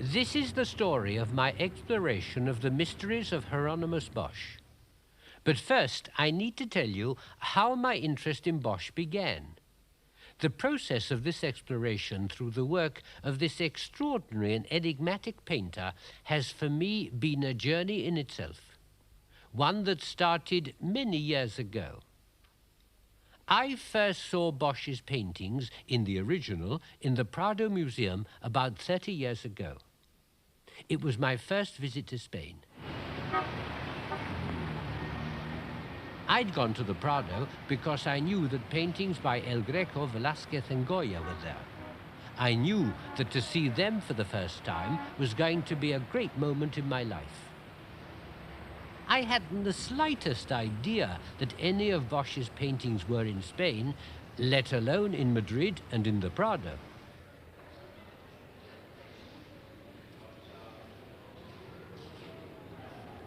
This is the story of my exploration of the mysteries of Hieronymus Bosch. But first, I need to tell you how my interest in Bosch began. The process of this exploration through the work of this extraordinary and enigmatic painter has for me been a journey in itself, one that started many years ago. I first saw Bosch's paintings in the original in the Prado Museum about 30 years ago. It was my first visit to Spain. I'd gone to the Prado because I knew that paintings by El Greco, Velázquez and Goya were there. I knew that to see them for the first time was going to be a great moment in my life. I hadn't the slightest idea that any of Bosch's paintings were in Spain, let alone in Madrid and in the Prado.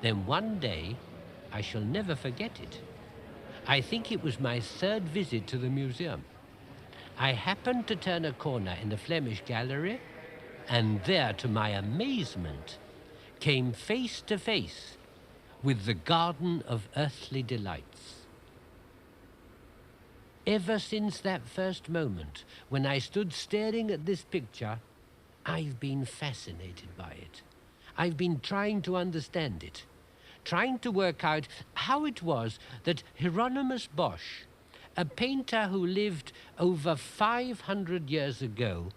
Then one day, I shall never forget it. I think it was my third visit to the museum. I happened to turn a corner in the Flemish gallery, and there, to my amazement, came face to face with the Garden of Earthly Delights. Ever since that first moment, when I stood staring at this picture, I've been fascinated by it. I've been trying to understand it, trying to work out how it was that Hieronymus Bosch, a painter who lived over 500 years ago,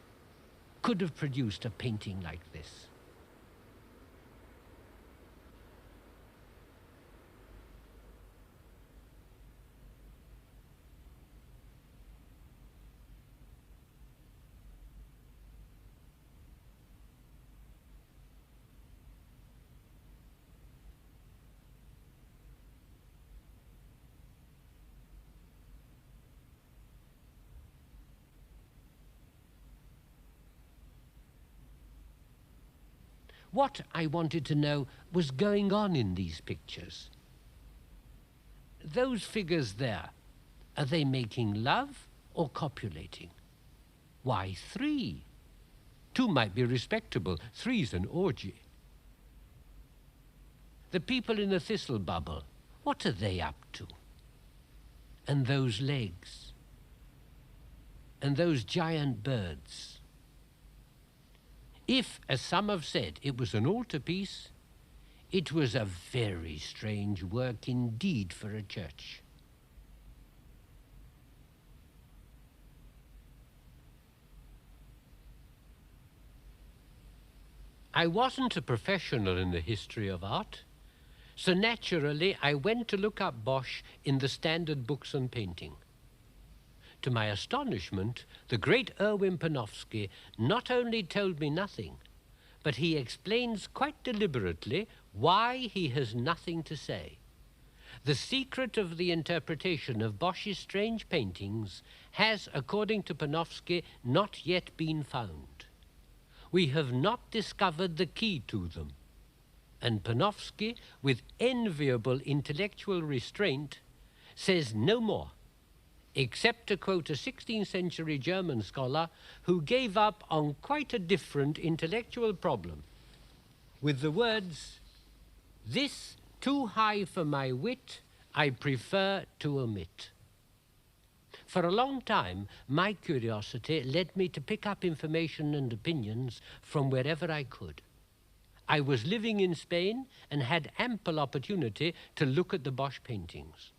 could have produced a painting like this. What I wanted to know was going on in these pictures. Those figures there, are they making love or copulating? Why 3? 2 might be respectable, 3's an orgy. The people in the thistle bubble, what are they up to? And those legs, and those giant birds. If, as some have said, it was an altarpiece, it was a very strange work indeed for a church. I wasn't a professional in the history of art, so naturally I went to look up Bosch in the standard books on painting. To my astonishment, the great Erwin Panofsky not only told me nothing, but he explains quite deliberately why he has nothing to say. The secret of the interpretation of Bosch's strange paintings has, according to Panofsky, not yet been found. We have not discovered the key to them. And Panofsky, with enviable intellectual restraint, says no more, except to quote a 16th century German scholar who gave up on quite a different intellectual problem with the words, "This, too high for my wit, I prefer to omit." For a long time, my curiosity led me to pick up information and opinions from wherever I could. I was living in Spain and had ample opportunity to look at the Bosch paintings.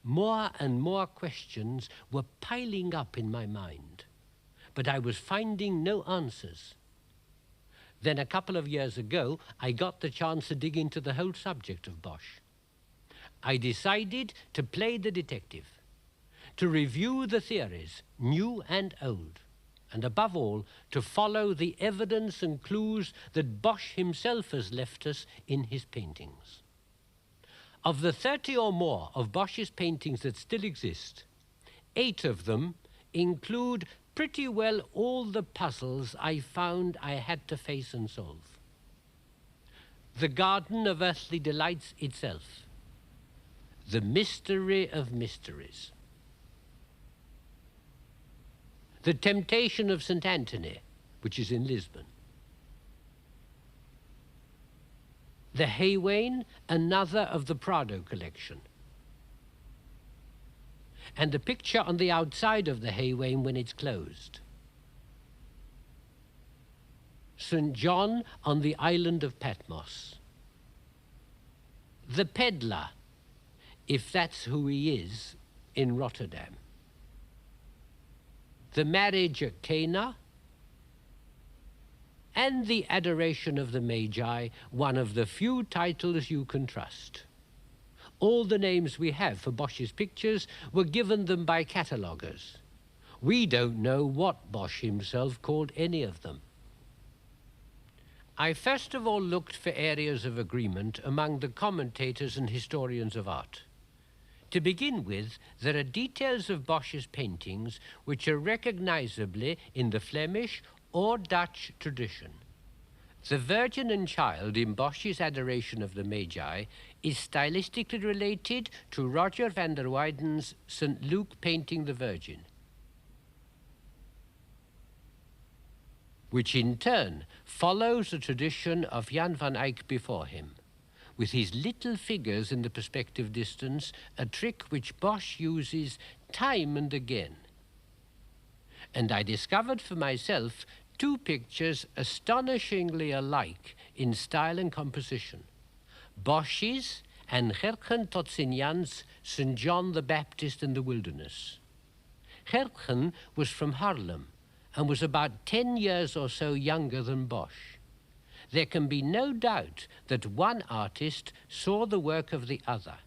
More and more questions were piling up in my mind, but I was finding no answers. Then a couple of years ago, I got the chance to dig into the whole subject of Bosch. I decided to play the detective, to review the theories, new and old, and above all, to follow the evidence and clues that Bosch himself has left us in his paintings. Of the 30 or more of Bosch's paintings that still exist, 8 of them include pretty well all the puzzles I found I had to face and solve. The Garden of Earthly Delights itself, the mystery of mysteries, the Temptation of St. Anthony, which is in Lisbon, The Haywain, another of the Prado collection. And the picture on the outside of the Haywain when it's closed. St. John on the island of Patmos. The peddler, if that's who he is, in Rotterdam. The marriage at Cana, and the Adoration of the Magi, one of the few titles you can trust. All the names we have for Bosch's pictures were given them by cataloguers. We don't know what Bosch himself called any of them. I first of all looked for areas of agreement among the commentators and historians of art. To begin with, there are details of Bosch's paintings which are recognizably in the Flemish or Dutch tradition. The Virgin and Child in Bosch's Adoration of the Magi is stylistically related to Roger van der Weyden's St. Luke painting the Virgin, which in turn follows the tradition of Jan van Eyck before him, with his little figures in the perspective distance, a trick which Bosch uses time and again. And I discovered for myself two pictures astonishingly alike in style and composition. Bosch's and Gertgen Totsinjan's St. John the Baptist in the Wilderness. Gertgen was from Haarlem and was about 10 years or so younger than Bosch. There can be no doubt that one artist saw the work of the other.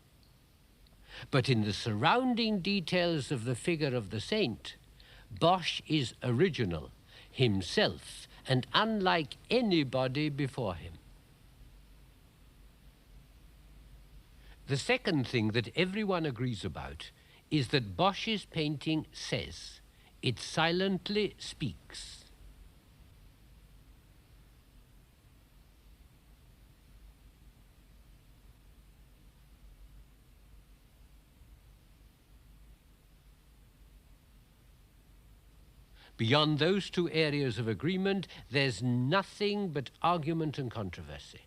But in the surrounding details of the figure of the saint, Bosch is original, himself, and unlike anybody before him. The second thing that everyone agrees about is that Bosch's painting says, it silently speaks. Beyond those two areas of agreement, there's nothing but argument and controversy.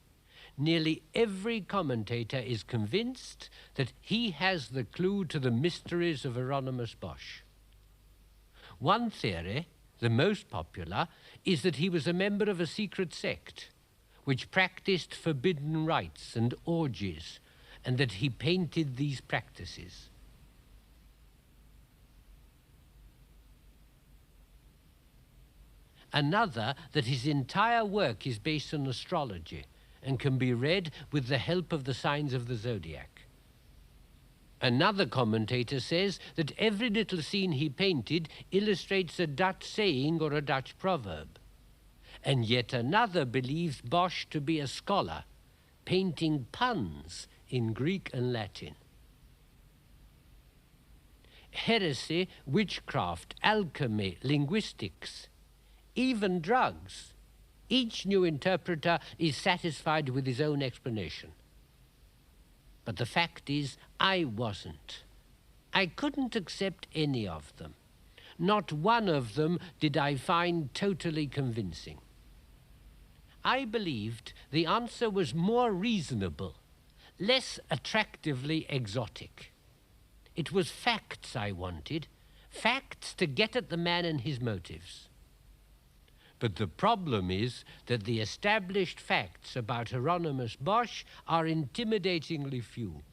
Nearly every commentator is convinced that he has the clue to the mysteries of Hieronymus Bosch. One theory, the most popular, is that he was a member of a secret sect which practiced forbidden rites and orgies, and that he painted these practices. Another, that his entire work is based on astrology and can be read with the help of the signs of the zodiac. Another commentator says that every little scene he painted illustrates a Dutch saying or a Dutch proverb. And yet another believes Bosch to be a scholar, painting puns in Greek and Latin. Heresy, witchcraft, alchemy, linguistics, even drugs. Each new interpreter is satisfied with his own explanation. But the fact is, I wasn't. I couldn't accept any of them. Not one of them did I find totally convincing. I believed the answer was more reasonable, less attractively exotic. It was facts I wanted, facts to get at the man and his motives. But the problem is that the established facts about Hieronymus Bosch are intimidatingly few.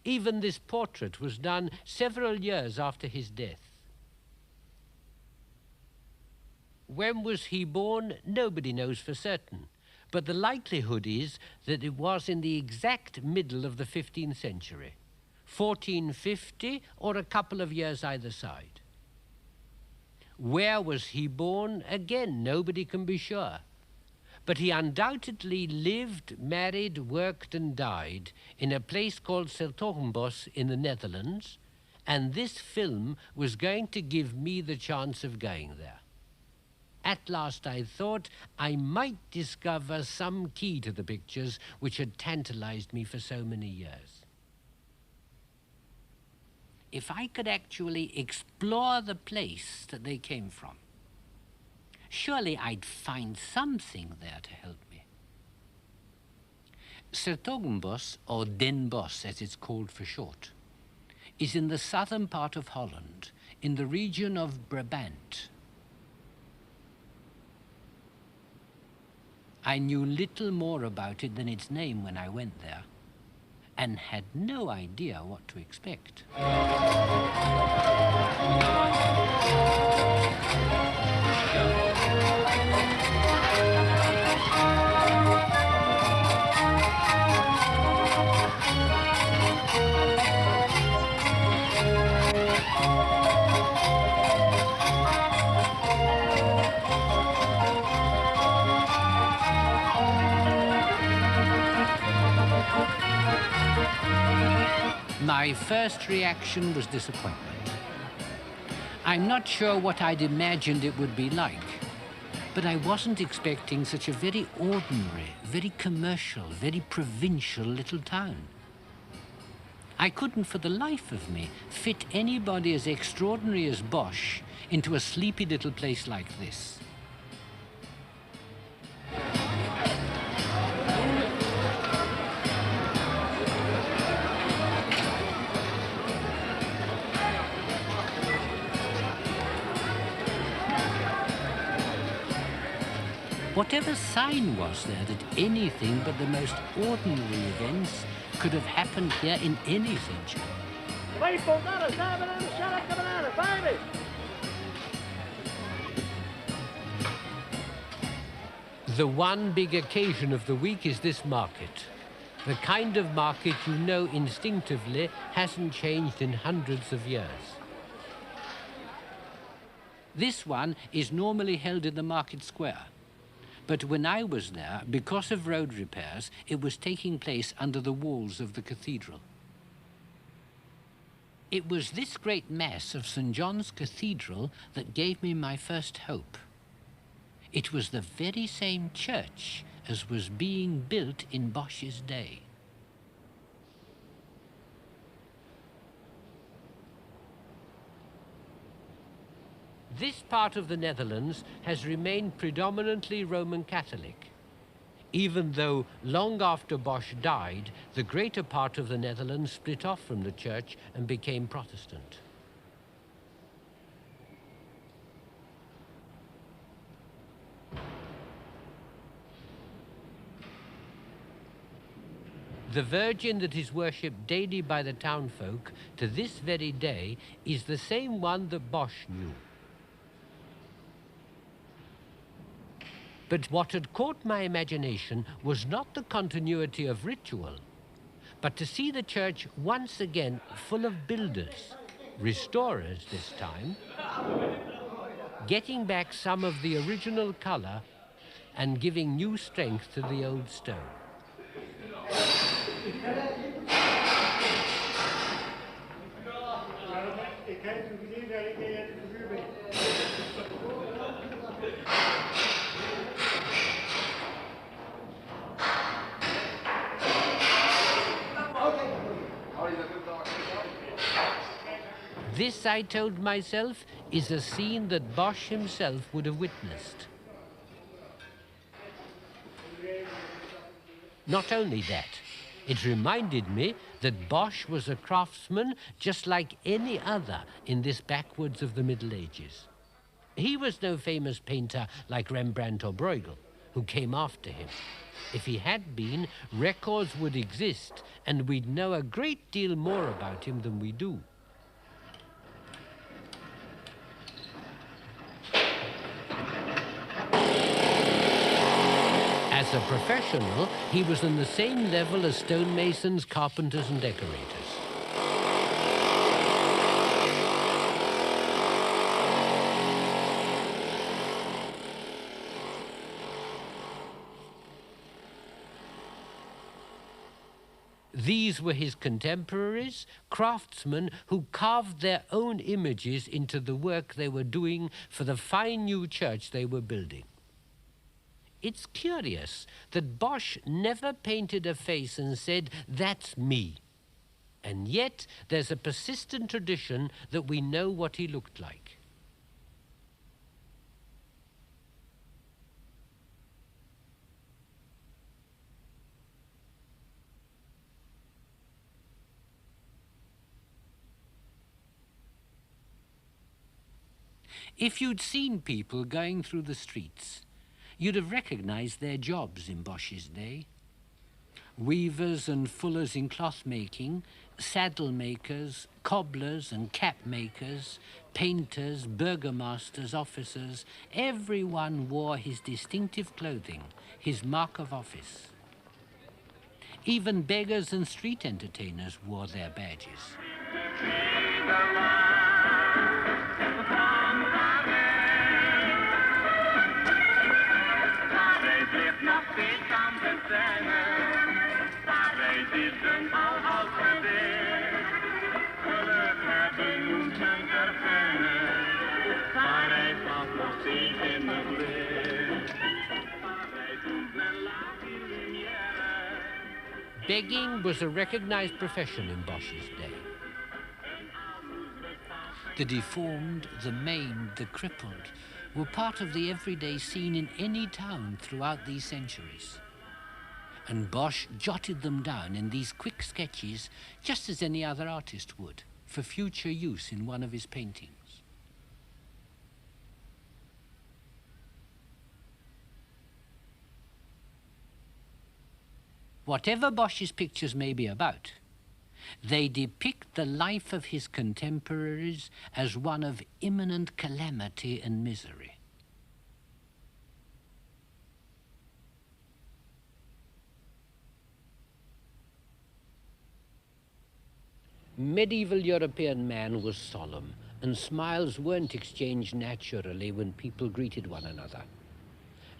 Even this portrait was done several years after his death. When was he born? Nobody knows for certain, but the likelihood is that it was in the exact middle of the 15th century, 1450 or a couple of years either side. Where was he born? Again, nobody can be sure. But he undoubtedly lived, married, worked and died in a place called 's-Hertogenbosch in the Netherlands, and this film was going to give me the chance of going there. At last I thought I might discover some key to the pictures which had tantalized me for so many years. If I could actually explore the place that they came from, surely I'd find something there to help me. 's-Hertogenbosch, or Den Bosch as it's called for short, is in the southern part of Holland, in the region of Brabant. I knew little more about it than its name when I went there, and had no idea what to expect. My first reaction was disappointment. I'm not sure what I'd imagined it would be like, but I wasn't expecting such a very ordinary, very commercial, very provincial little town. I couldn't for the life of me fit anybody as extraordinary as Bosch into a sleepy little place like this. Whatever sign was there that anything but the most ordinary events could have happened here in any century? The one big occasion of the week is this market. The kind of market you know instinctively hasn't changed in hundreds of years. This one is normally held in the market square. But when I was there, because of road repairs, it was taking place under the walls of the cathedral. It was this great mass of St. John's Cathedral that gave me my first hope. It was the very same church as was being built in Bosch's day. This part of the Netherlands has remained predominantly Roman Catholic, even though long after Bosch died, the greater part of the Netherlands split off from the church and became Protestant. The Virgin that is worshipped daily by the townfolk to this very day is the same one that Bosch knew. But what had caught my imagination was not the continuity of ritual, but to see the church once again full of builders, restorers this time, getting back some of the original color and giving new strength to the old stone. This, I told myself, is a scene that Bosch himself would have witnessed. Not only that, it reminded me that Bosch was a craftsman just like any other in this backwoods of the Middle Ages. He was no famous painter like Rembrandt or Bruegel, who came after him. If he had been, records would exist, and we'd know a great deal more about him than we do. As a professional, he was on the same level as stonemasons, carpenters, and decorators. These were his contemporaries, craftsmen who carved their own images into the work they were doing for the fine new church they were building. It's curious that Bosch never painted a face and said, "That's me." And yet there's a persistent tradition that we know what he looked like. If you'd seen people going through the streets, you'd have recognized their jobs in Bosch's day. Weavers and fullers in cloth making, saddle makers, cobblers and cap makers, painters, burgomasters, officers, everyone wore his distinctive clothing, his mark of office. Even beggars and street entertainers wore their badges. Begging was a recognized profession in Bosch's day. The deformed, the maimed, the crippled were part of the everyday scene in any town throughout these centuries. And Bosch jotted them down in these quick sketches, just as any other artist would, for future use in one of his paintings. Whatever Bosch's pictures may be about, they depict the life of his contemporaries as one of imminent calamity and misery. Medieval European man was solemn, and smiles weren't exchanged naturally when people greeted one another.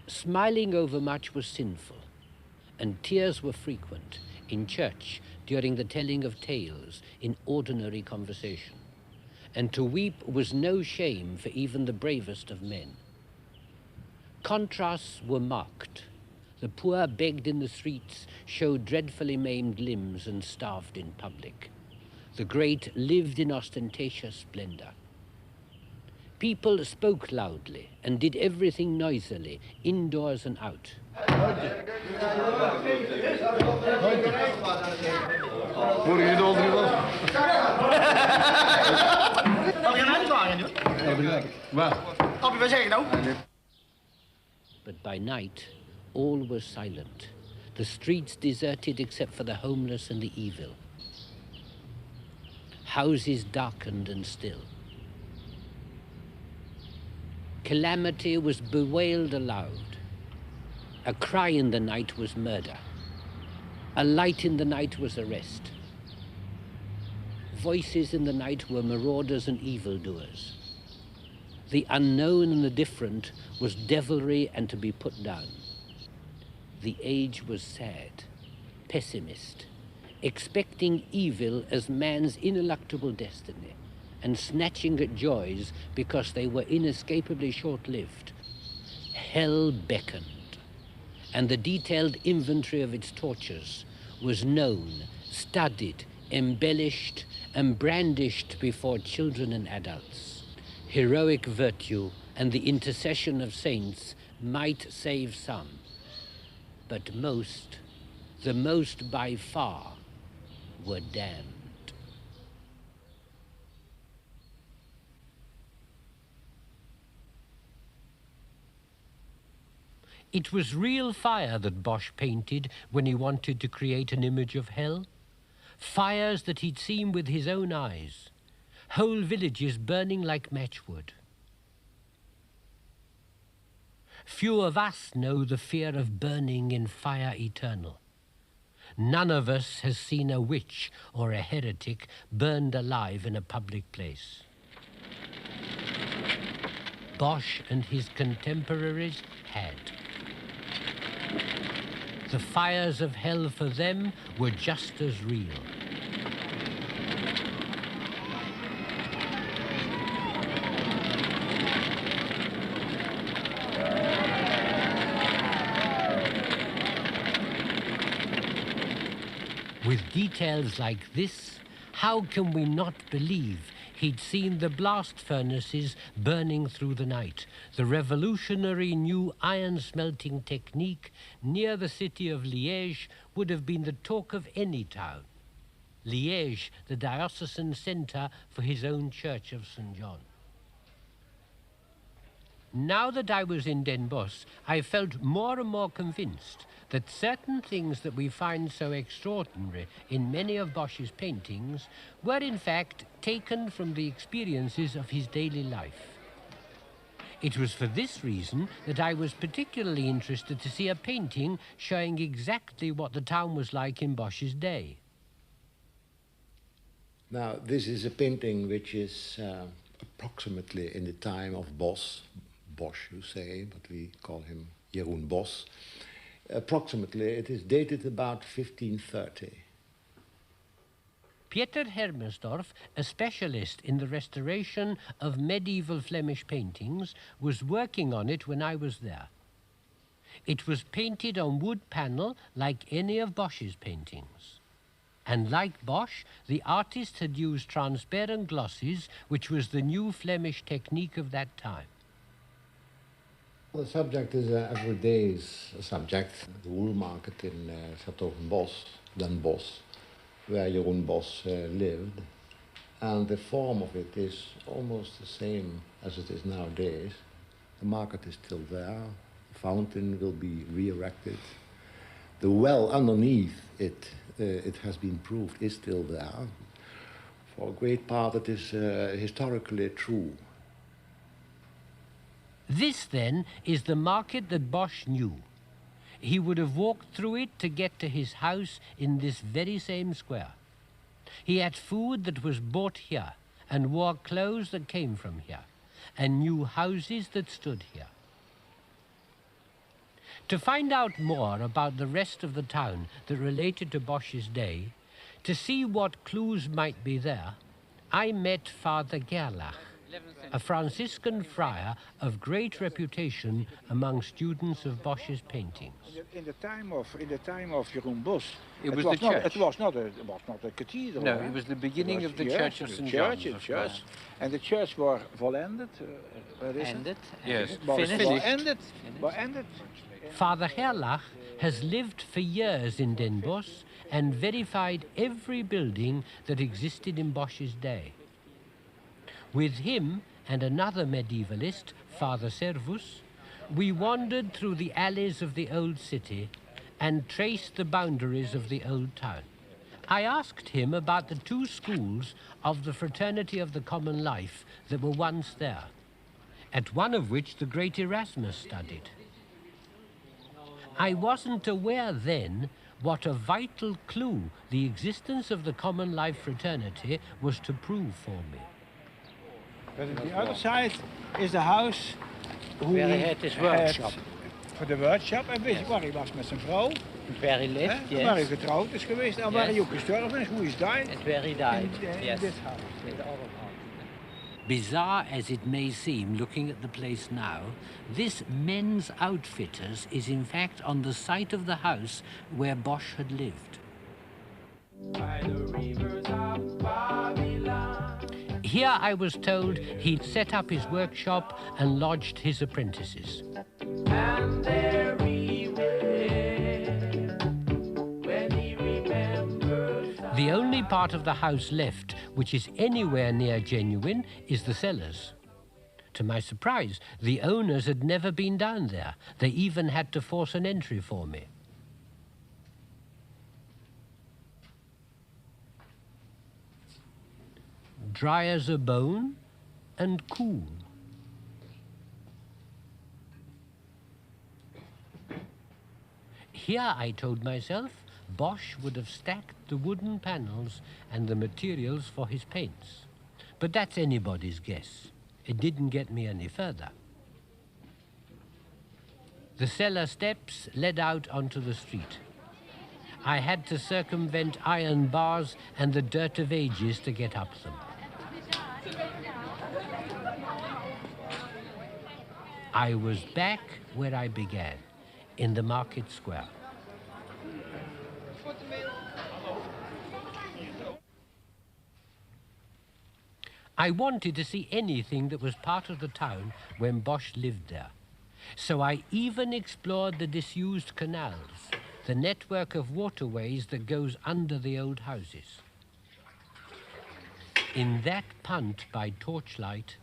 Smiling overmuch was sinful, and tears were frequent in church during the telling of tales in ordinary conversation. And to weep was no shame for even the bravest of men. Contrasts were marked. The poor begged in the streets, showed dreadfully maimed limbs, and starved in public. The great lived in ostentatious splendor. People spoke loudly and did everything noisily, indoors and out. But by night, all was silent. The streets deserted except for the homeless and the evil. Houses darkened and still. Calamity was bewailed aloud. A cry in the night was murder. A light in the night was arrest. Voices in the night were marauders and evildoers. The unknown and the different was devilry and to be put down. The age was sad, pessimist, expecting evil as man's ineluctable destiny, and snatching at joys because they were inescapably short-lived. Hell beckoned, and the detailed inventory of its tortures was known, studied, embellished, and brandished before children and adults. Heroic virtue and the intercession of saints might save some, but most, the most by far, were damned. It was real fire that Bosch painted when he wanted to create an image of hell. Fires that he'd seen with his own eyes. Whole villages burning like matchwood. Few of us know the fear of burning in fire eternal. None of us has seen a witch or a heretic burned alive in a public place. Bosch and his contemporaries had. The fires of hell for them were just as real. With details like this, how can we not believe he'd seen the blast furnaces burning through the night, the revolutionary new iron-smelting technique near the city of Liège would have been the talk of any town. Liège, the diocesan centre for his own church of St. John. Now that I was in Den Bosch, I felt more and more convinced that certain things that we find so extraordinary in many of Bosch's paintings were in fact taken from the experiences of his daily life. It was for this reason that I was particularly interested to see a painting showing exactly what the town was like in Bosch's day. Now, this is a painting which is approximately in the time of Bosch, you say, but we call him Hieronymus Bosch. Approximately, it is dated about 1530. Pieter Hermersdorff, a specialist in the restoration of medieval Flemish paintings, was working on it when I was there. It was painted on wood panel like any of Bosch's paintings. And like Bosch, the artist had used transparent glosses, which was the new Flemish technique of that time. The subject is an everyday subject. The wool market in Bosch, Den Bosch, where Hieronymus Bosch lived. And the form of it is almost the same as it is nowadays. The market is still there. The fountain will be re-erected. The well underneath it, it has been proved, is still there. For a great part, it is historically true. This, then, is the market that Bosch knew. He would have walked through it to get to his house in this very same square. He had food that was bought here, and wore clothes that came from here, and knew houses that stood here. To find out more about the rest of the town that related to Bosch's day, to see what clues might be there, I met Father Gerlach, a Franciscan friar of great reputation among students of Bosch's paintings. In the time of Hieronymus Bosch, it was the church. It was not a cathedral. No, it was the beginning of the church of St. John's. And the church was volended. Ended? Yes. Ended. Father Gerlach has lived for years in Den Bosch and verified every building that existed in Bosch's day. With him and another medievalist, Father Servus, we wandered through the alleys of the old city and traced the boundaries of the old town. I asked him about the two schools of the Fraternity of the Common Life that were once there, at one of which the great Erasmus studied. I wasn't aware then what a vital clue the existence of the Common Life Fraternity was to prove for me. But on the other side is the house where he had his workshop. Voor de workshop, en weet je waar hij was met zijn vrouw? Where he lived, yes. Waar hij getrouwd is geweest en waar hij ook gestorven is, hoe is died. And where he died, in this house. In the other house. Bizarre as it may seem looking at the place now, this men's outfitters is in fact on the site of the house where Bosch had lived. By the rivers of Babylon. Here I was told he'd set up his workshop and lodged his apprentices. And there he went, when he remembers. The only part of the house left which is anywhere near genuine is the cellars. To my surprise, the owners had never been down there. They even had to force an entry for me. Dry as a bone and cool. Here, I told myself, Bosch would have stacked the wooden panels and the materials for his paints. But that's anybody's guess. It didn't get me any further. The cellar steps led out onto the street. I had to circumvent iron bars and the dirt of ages to get up them. I was back where I began, in the market square. I wanted to see anything that was part of the town when Bosch lived there. So I even explored the disused canals, the network of waterways that goes under the old houses. In that punt by torchlight,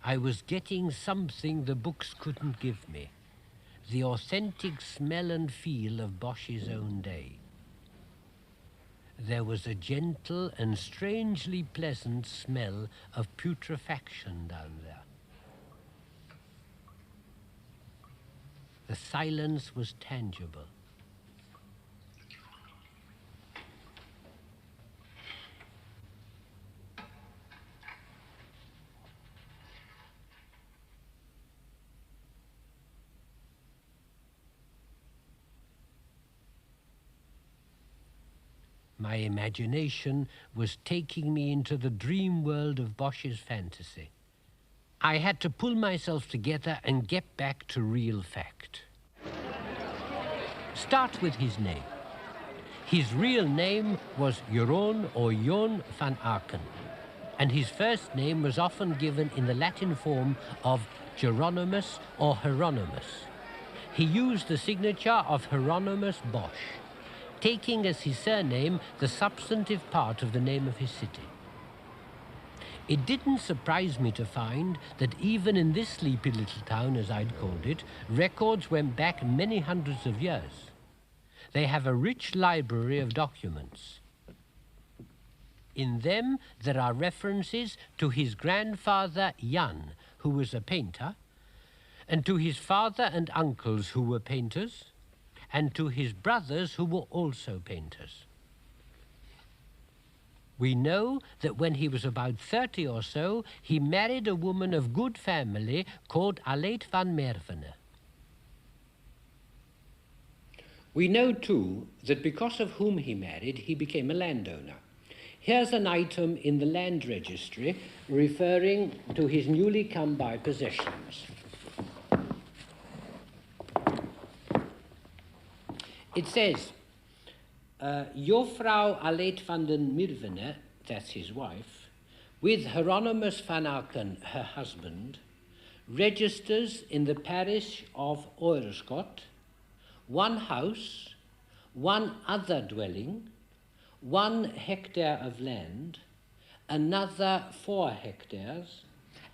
I was getting something the books couldn't give me, the authentic smell and feel of Bosch's own day. There was a gentle and strangely pleasant smell of putrefaction down there. The silence was tangible. My imagination was taking me into the dream world of Bosch's fantasy. I had to pull myself together and get back to real fact. Start with his name. His real name was Jeroen or Jon van Aken, and his first name was often given in the Latin form of Hieronymus or Hieronymus. He used the signature of Hieronymus Bosch, taking as his surname the substantive part of the name of his city. It didn't surprise me to find that even in this sleepy little town, as I'd called it, records went back many hundreds of years. They have a rich library of documents. In them, there are references to his grandfather Jan, who was a painter, and to his father and uncles who were painters, and to his brothers who were also painters. We know that when he was about 30 or so, he married a woman of good family called Aleet van Mervene. We know, too, that because of whom he married, he became a landowner. Here's an item in the land registry referring to his newly come-by possessions. It says, Juffrouw Aleet van den Mervene, that's his wife, with Hieronymus van Aken, her husband, registers in the parish of Oorschot 1 house, 1 other dwelling, 1 hectare of land, another 4 hectares,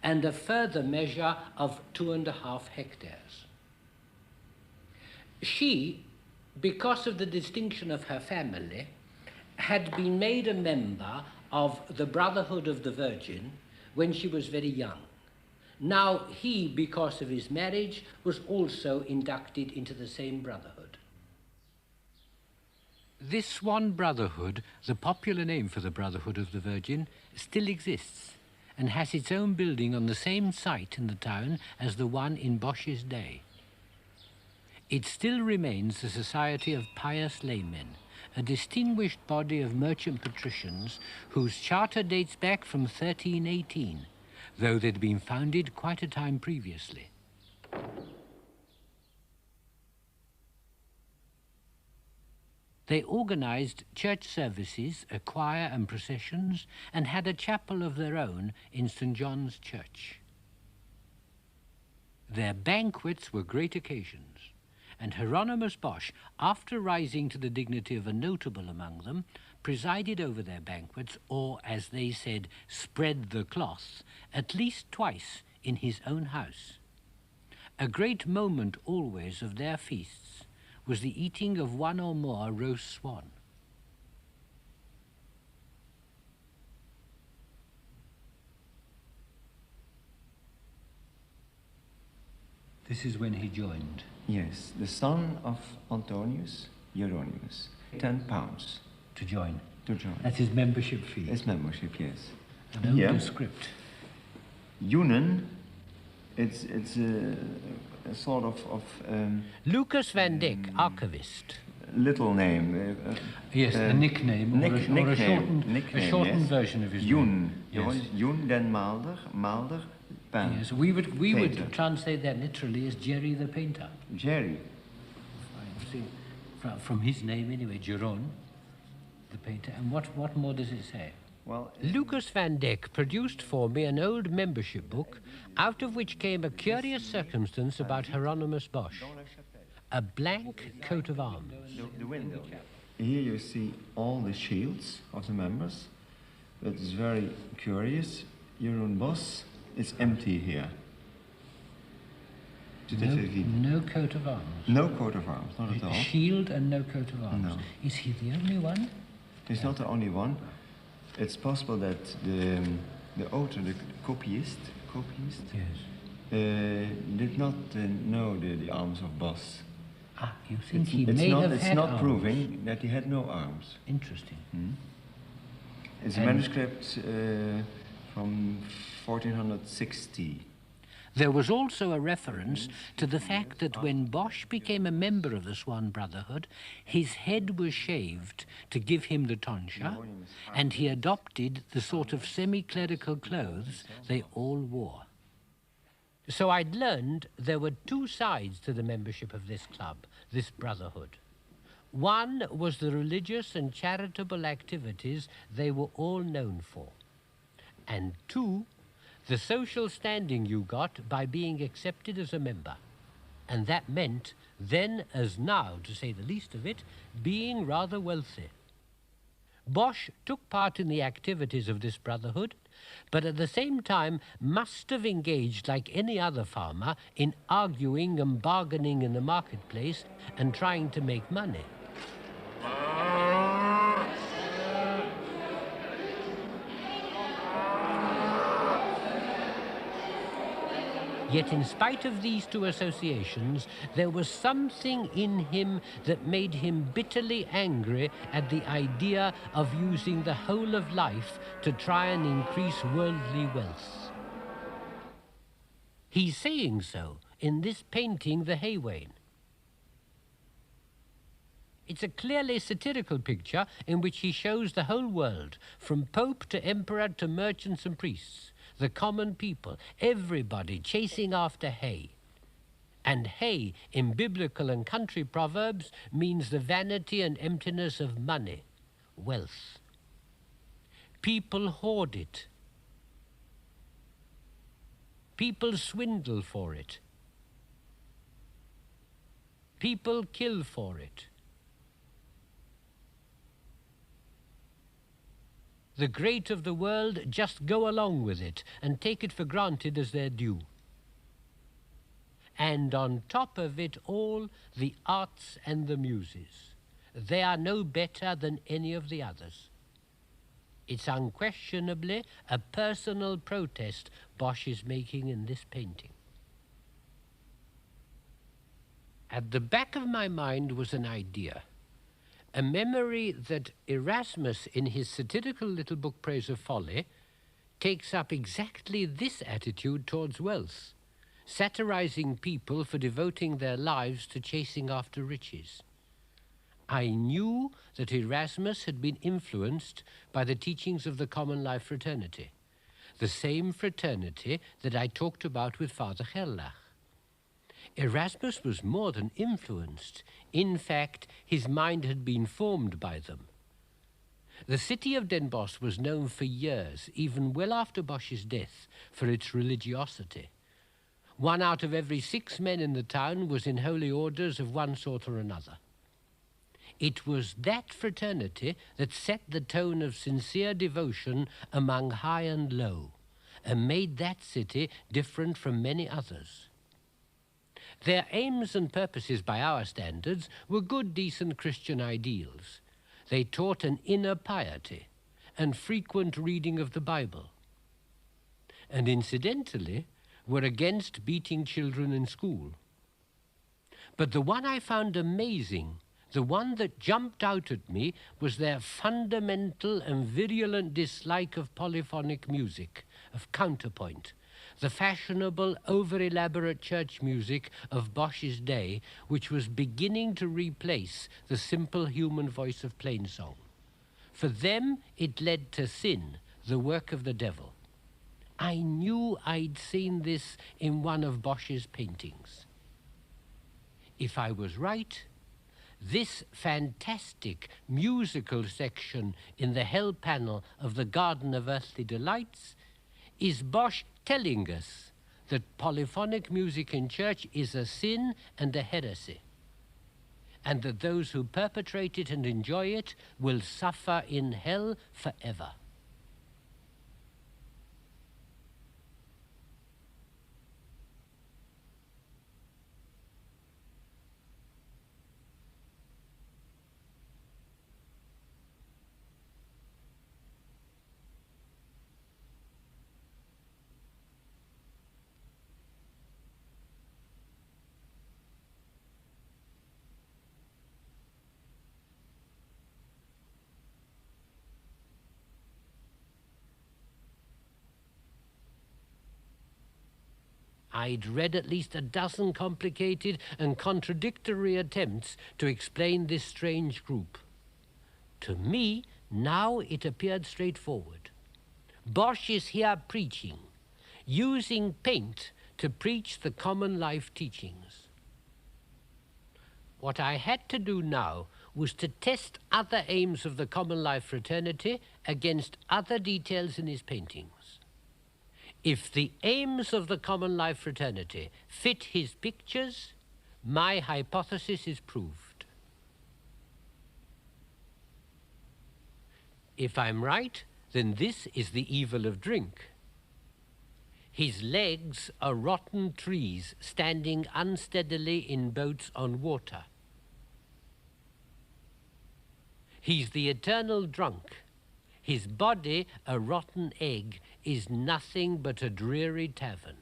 and a further measure of 2.5 hectares. She, because of the distinction of her family, had been made a member of the Brotherhood of the Virgin when she was very young. Now he, because of his marriage, was also inducted into the same brotherhood. This one brotherhood, the popular name for the Brotherhood of the Virgin, still exists and has its own building on the same site in the town as the one in Bosch's day. It still remains the society of pious laymen, a distinguished body of merchant patricians whose charter dates back from 1318, though they'd been founded quite a time previously. They organized church services, a choir and processions, and had a chapel of their own in St. John's Church. Their banquets were great occasions, and Hieronymus Bosch, after rising to the dignity of a notable among them, presided over their banquets, or, as they said, spread the cloth, at least twice in his own house. A great moment always of their feasts was the eating of 1 or more roast swan. This is when he joined. Yes, the son of Antonius, Hieronymus. £10 To join. to join. That's his membership fee. His membership, yes. An older Yeah. script. Yunen, it's a sort of Lucas van Dijk, archivist. little name. Yes, a nickname, or a shortened yes. version of his Jun. name. Yes. Jun den Maalder, Pan. Yes, we Painter. would translate that literally as Jerry the painter. Jerry. See, from his name anyway, Jeroen, the painter. And what more does it say? Well, Lucas van Dijk produced for me an old membership book, out of which came a curious circumstance about Hieronymus Bosch. A blank coat of arms. the window. Here you see all the shields of the members. That is very curious. Jeroen Bosch it's empty here. No coat of arms. No coat of arms, not at all. A shield and no coat of arms. No. Is he the only one? He's not the only one. It's possible that the author, the copyist, Yes. did not know the arms of Bosch. Ah, you think he may have it's had not arms? proving that he had no arms. Interesting. It's a manuscript from 1460. There was also a reference to the fact that when Bosch became a member of the Swan Brotherhood, his head was shaved to give him the tonsure, and he adopted the sort of semi-clerical clothes they all wore. So I'd learned there were two sides to the membership of this club, this brotherhood. One was the religious and charitable activities they were all known for. And two, the social standing you got by being accepted as a member. And that meant, then as now, to say the least of it, being rather wealthy. Bosch took part in the activities of this brotherhood, but at the same time must have engaged like any other farmer in arguing and bargaining in the marketplace and trying to make money. Yet in spite of these two associations, there was something in him that made him bitterly angry at the idea of using the whole of life to try and increase worldly wealth. He's saying so in this painting, the Haywain. It's a clearly satirical picture in which he shows the whole world, from Pope to Emperor to merchants and priests, the common people, everybody chasing after hay. And hay, in biblical and country proverbs, means the vanity and emptiness of money, wealth. People hoard it. People swindle for it. People kill for it. The great of the world just go along with it and take it for granted as their due. And on top of it all, the arts and the muses. They are no better than any of the others. It's unquestionably a personal protest Bosch is making in this painting. At the back of my mind was an idea. A memory that Erasmus, in his satirical little book Praise of Folly, takes up exactly this attitude towards wealth, satirizing people for devoting their lives to chasing after riches. I knew that Erasmus had been influenced by the teachings of the Common Life Fraternity, the same fraternity that I talked about with Father Gerlach. Erasmus was more than influenced. In fact, his mind had been formed by them. The city of Den Bosch was known for years, even well after Bosch's death, for its religiosity. 1 out of every 6 men in the town was in holy orders of one sort or another. It was that fraternity that set the tone of sincere devotion among high and low, and made that city different from many others. Their aims and purposes by our standards were good, decent Christian ideals. They taught an inner piety and frequent reading of the Bible, and incidentally were against beating children in school. But the one I found amazing, the one that jumped out at me, was their fundamental and virulent dislike of polyphonic music, of counterpoint, the fashionable, over-elaborate church music of Bosch's day, which was beginning to replace the simple human voice of plainsong. For them, it led to sin, the work of the devil. I knew I'd seen this in one of Bosch's paintings. If I was right, this fantastic musical section in the hell panel of the Garden of Earthly Delights is Bosch telling us that polyphonic music in church is a sin and a heresy, and that those who perpetrate it and enjoy it will suffer in hell forever. I'd read at least a dozen complicated and contradictory attempts to explain this strange group. To me, now it appeared straightforward. Bosch is here preaching, using paint to preach the common life teachings. What I had to do now was to test other aims of the common life fraternity against other details in his paintings. If the aims of the common life fraternity fit his pictures, my hypothesis is proved. If I'm right, then this is the evil of drink. His legs are rotten trees standing unsteadily in boats on water. He's the eternal drunk. His body, a rotten egg, is nothing but a dreary tavern.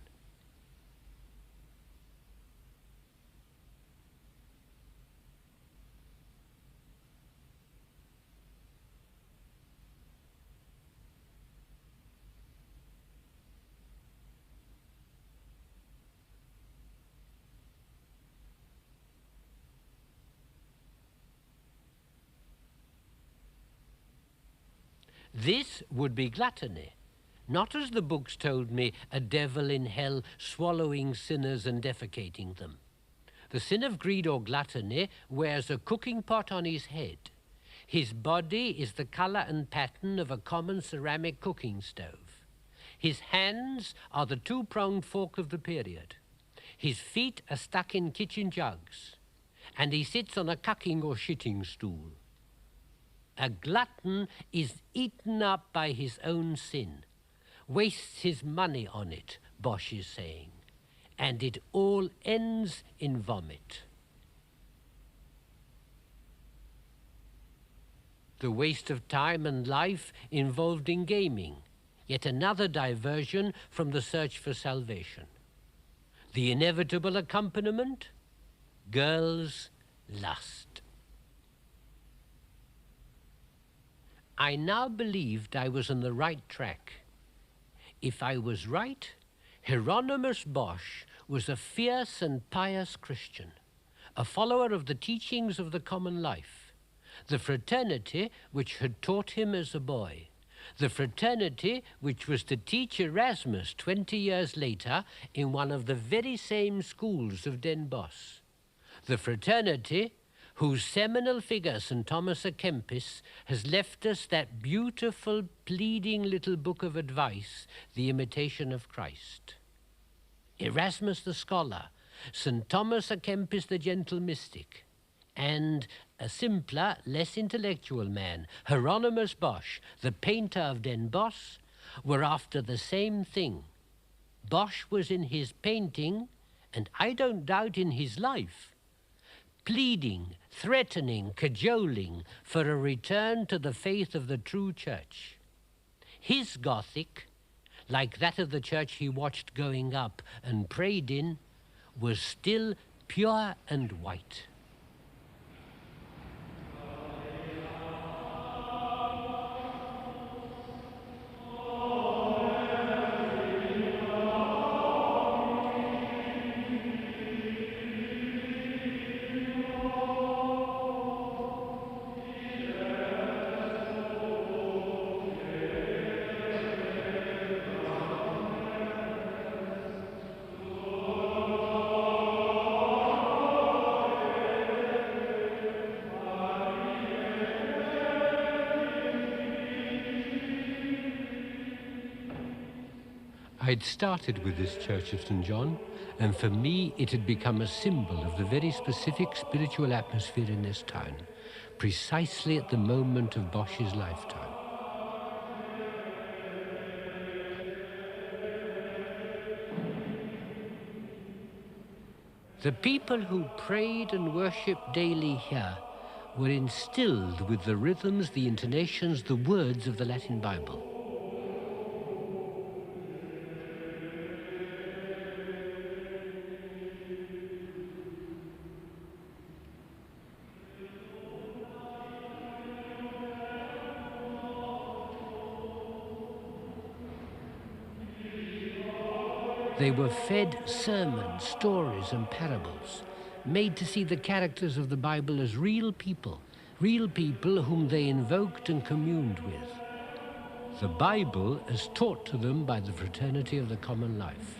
This would be gluttony, not as the books told me, a devil in hell swallowing sinners and defecating them. The sin of greed or gluttony wears a cooking pot on his head. His body is the color and pattern of a common ceramic cooking stove. His hands are the two-pronged fork of the period. His feet are stuck in kitchen jugs, and he sits on a cucking or shitting stool. A glutton is eaten up by his own sin, wastes his money on it, Bosch is saying, and it all ends in vomit. The waste of time and life involved in gaming, yet another diversion from the search for salvation. The inevitable accompaniment? Girls' lust. I now believed I was on the right track. If I was right, Hieronymus Bosch was a fierce and pious Christian, a follower of the teachings of the common life, the fraternity which had taught him as a boy, the fraternity which was to teach Erasmus 20 years later in one of the very same schools of Den Bosch, the fraternity whose seminal figure, St. Thomas à Kempis, has left us that beautiful, pleading little book of advice, The Imitation of Christ. Erasmus the scholar, St. Thomas à Kempis the gentle mystic, and a simpler, less intellectual man, Hieronymus Bosch, the painter of Den Bosch, were after the same thing. Bosch was in his painting, and I don't doubt in his life, pleading, threatening, cajoling for a return to the faith of the true church. His Gothic, like that of the church he watched going up and prayed in, was still pure and white. I'd started with this Church of St. John, and for me it had become a symbol of the very specific spiritual atmosphere in this town, precisely at the moment of Bosch's lifetime. The people who prayed and worshipped daily here were instilled with the rhythms, the intonations, the words of the Latin Bible. They were fed sermons, stories, and parables, made to see the characters of the Bible as real people whom they invoked and communed with. The Bible as taught to them by the fraternity of the common life.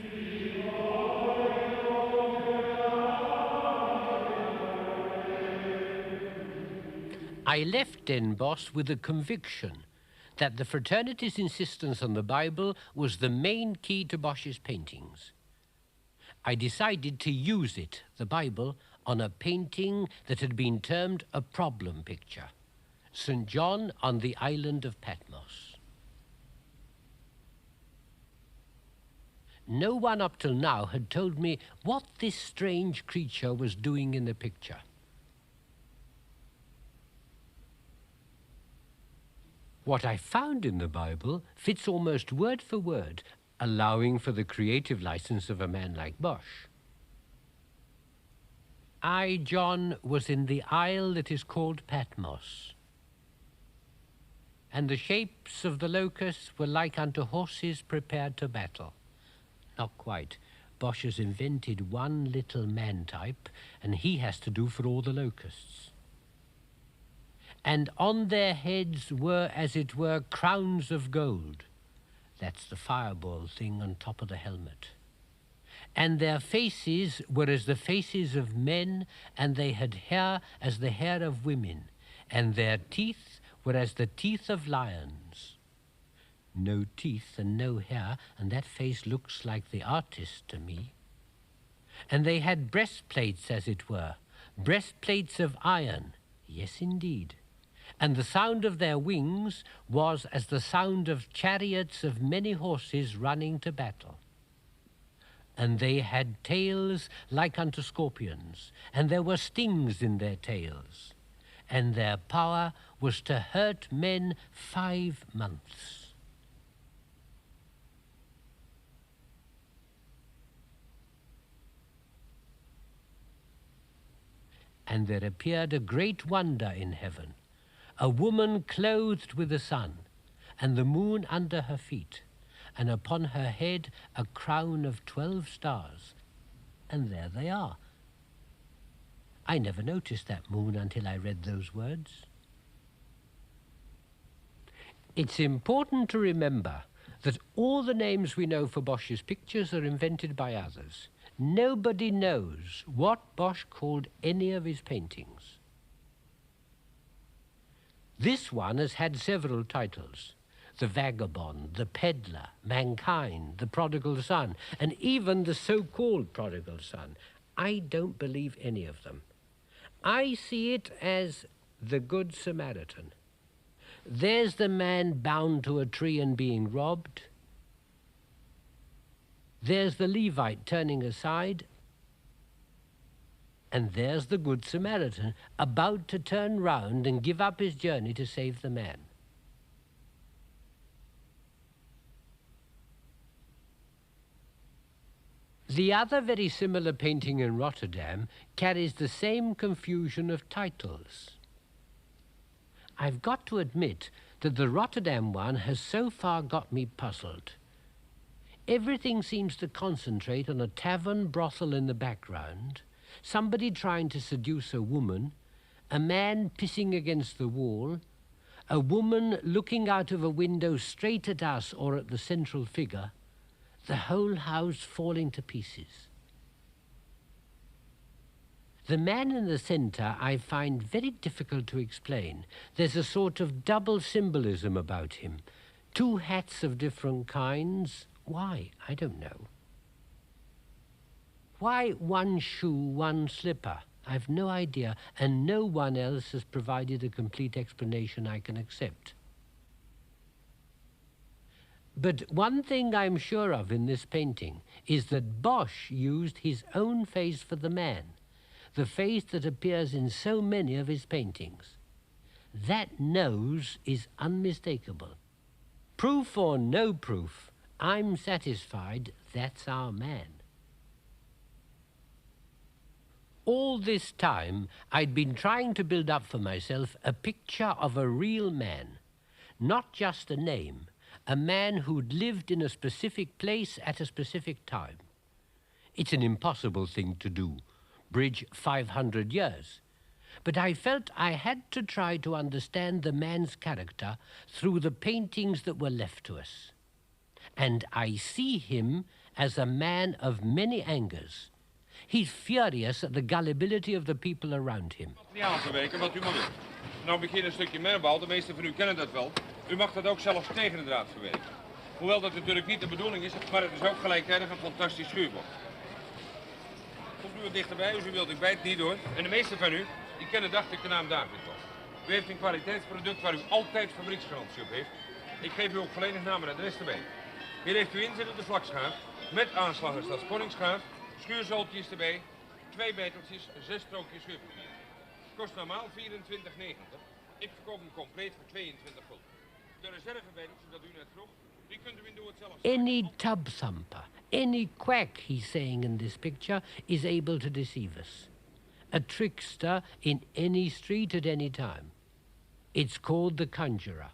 I left Den Bosch with a conviction that the fraternity's insistence on the Bible was the main key to Bosch's paintings. I decided to use it, the Bible, on a painting that had been termed a problem picture, St. John on the island of Patmos. No one up till now had told me what this strange creature was doing in the picture. What I found in the Bible fits almost word for word, allowing for the creative license of a man like Bosch. I, John, was in the isle that is called Patmos, and the shapes of the locusts were like unto horses prepared to battle. Not quite. Bosch has invented one little man type, and he has to do for all the locusts. And on their heads were, as it were, crowns of gold. That's the fireball thing on top of the helmet. And their faces were as the faces of men, and they had hair as the hair of women, and their teeth were as the teeth of lions. No teeth and no hair, and that face looks like the artist to me. And they had breastplates, as it were, breastplates of iron, yes, indeed. And the sound of their wings was as the sound of chariots of many horses running to battle. And they had tails like unto scorpions, and there were stings in their tails, and their power was to hurt men 5 months. And there appeared a great wonder in heaven, a woman clothed with the sun, and the moon under her feet, and upon her head a crown of 12 stars. And there they are. I never noticed that moon until I read those words. It's important to remember that all the names we know for Bosch's pictures are invented by others. Nobody knows what Bosch called any of his paintings. This one has had several titles: The Vagabond, The Peddler, Mankind, The Prodigal Son, and even the so-called Prodigal Son. I don't believe any of them. I see it as the Good Samaritan. There's the man bound to a tree and being robbed. There's the Levite turning aside. And there's the Good Samaritan, about to turn round and give up his journey to save the man. The other very similar painting in Rotterdam carries the same confusion of titles. I've got to admit that the Rotterdam one has so far got me puzzled. Everything seems to concentrate on a tavern brothel in the background, somebody trying to seduce a woman, a man pissing against the wall, a woman looking out of a window straight at us or at the central figure, the whole house falling to pieces. The man in the center I find very difficult to explain. There's a sort of double symbolism about him. 2 hats of different kinds. Why? I don't know. Why 1 shoe, 1 slipper? I've no idea, and no one else has provided a complete explanation I can accept. But one thing I'm sure of in this painting is that Bosch used his own face for the man, the face that appears in so many of his paintings. That nose is unmistakable. Proof or no proof, I'm satisfied that's our man. All this time, I'd been trying to build up for myself a picture of a real man, not just a name, a man who'd lived in a specific place at a specific time. It's an impossible thing to do, bridge 500 years. But I felt I had to try to understand the man's character through the paintings that were left to us. And I see him as a man of many angers. He's furious at the gullibility of the people around him. Materiaal verwerken wat u moet doen. Nou begin een stukje merbouw, de meesten van u kennen dat wel. U mag dat ook zelfs tegen de draad verwerken. Hoewel dat natuurlijk niet de bedoeling is, maar het is ook gelijktijdig een fantastisch schuurblok. Komt u wat dichterbij als u wilt, ik bijt niet door. En de meesten van u, die kennen dacht ik de naam David wel. U heeft een kwaliteitsproduct waar u altijd fabrieksgarantie op heeft. Ik geef u ook volledig naam en adres erbij. Hier heeft u inzittende vlakschaaf, met aanslagers als koningsschaaf, schuurzooltjes erbij, 2 bijteltjes, 6 strookjes schuurpapier. Kost normaal 24,90. Ik verkoop hem compleet voor 22 gulden. De reservebijteltjes dat u net vroeg, die kunt u in doe het zelf. Any tub thumper, any quack, he's saying in this picture, is able to deceive us. A trickster in any street at any time. It's called the conjurer.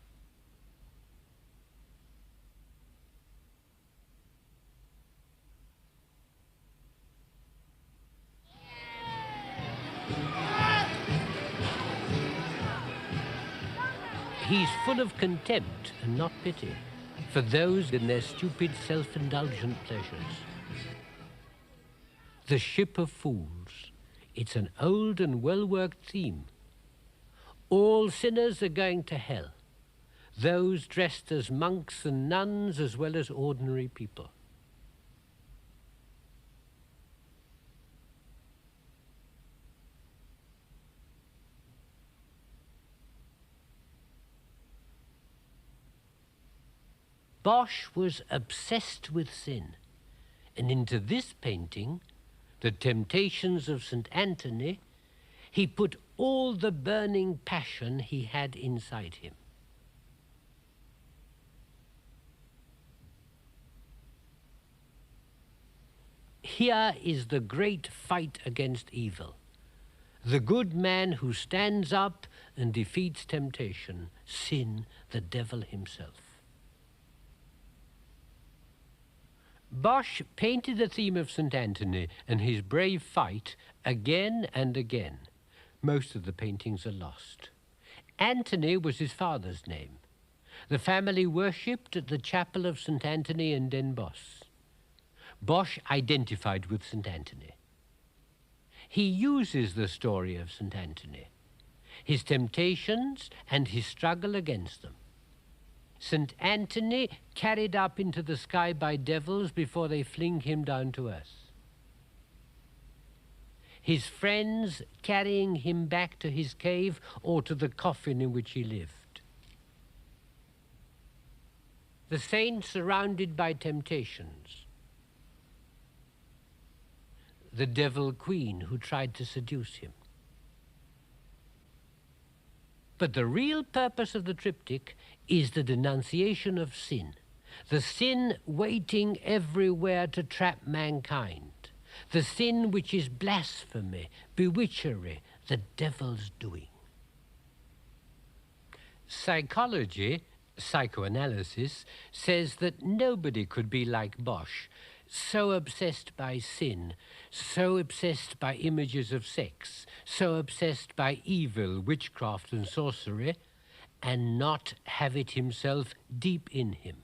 He's full of contempt and not pity for those in their stupid self-indulgent pleasures. The Ship of Fools. It's an old and well-worked theme. All sinners are going to hell, those dressed as monks and nuns as well as ordinary people. Bosch was obsessed with sin, and into this painting, The Temptations of St. Anthony, he put all the burning passion he had inside him. Here is the great fight against evil. The good man who stands up and defeats temptation, sin, the devil himself. Bosch painted the theme of St. Anthony and his brave fight again and again. Most of the paintings are lost. Anthony was his father's name. The family worshipped at the chapel of St. Anthony in Den Bosch. Bosch identified with St. Anthony. He uses the story of St. Anthony, his temptations and his struggle against them. St. Anthony carried up into the sky by devils before they fling him down to earth. His friends carrying him back to his cave or to the coffin in which he lived. The saint surrounded by temptations. The devil queen who tried to seduce him. But the real purpose of the triptych is the denunciation of sin, the sin waiting everywhere to trap mankind, the sin which is blasphemy, bewitchery, the devil's doing. Psychology, psychoanalysis, says that nobody could be like Bosch, so obsessed by sin, so obsessed by images of sex, so obsessed by evil, witchcraft and sorcery, and not have it himself deep in him.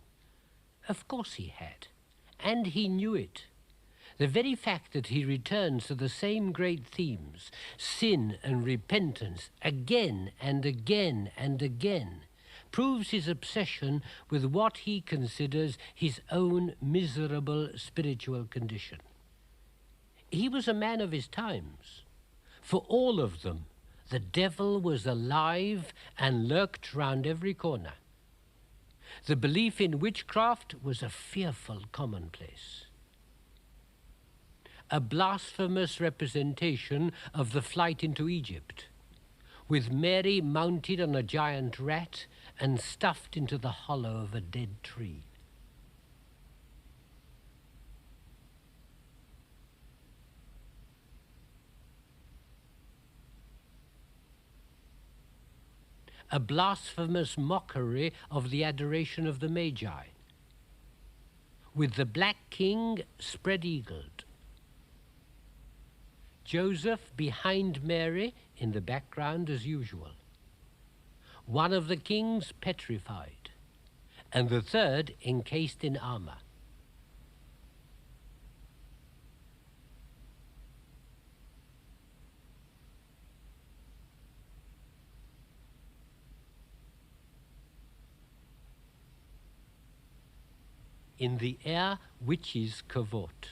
Of course he had, and he knew it. The very fact that he returns to the same great themes, sin and repentance, again and again and again, proves his obsession with what he considers his own miserable spiritual condition. He was a man of his times. For all of them, the devil was alive and lurked round every corner. The belief in witchcraft was a fearful commonplace. A blasphemous representation of the flight into Egypt, with Mary mounted on a giant rat and stuffed into the hollow of a dead tree. A blasphemous mockery of the adoration of the Magi, with the black king spread-eagled, Joseph behind Mary in the background as usual. One of the kings petrified, and the third encased in armor. In the air, witches cavort.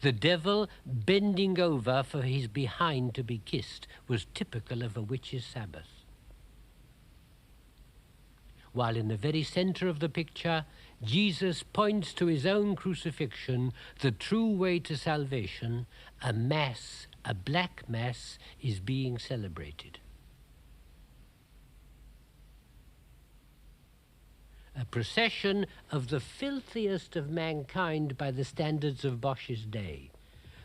The devil bending over for his behind to be kissed was typical of a witch's Sabbath. While in the very center of the picture, Jesus points to his own crucifixion, the true way to salvation. A mass, a black mass, is being celebrated. A procession of the filthiest of mankind by the standards of Bosch's day,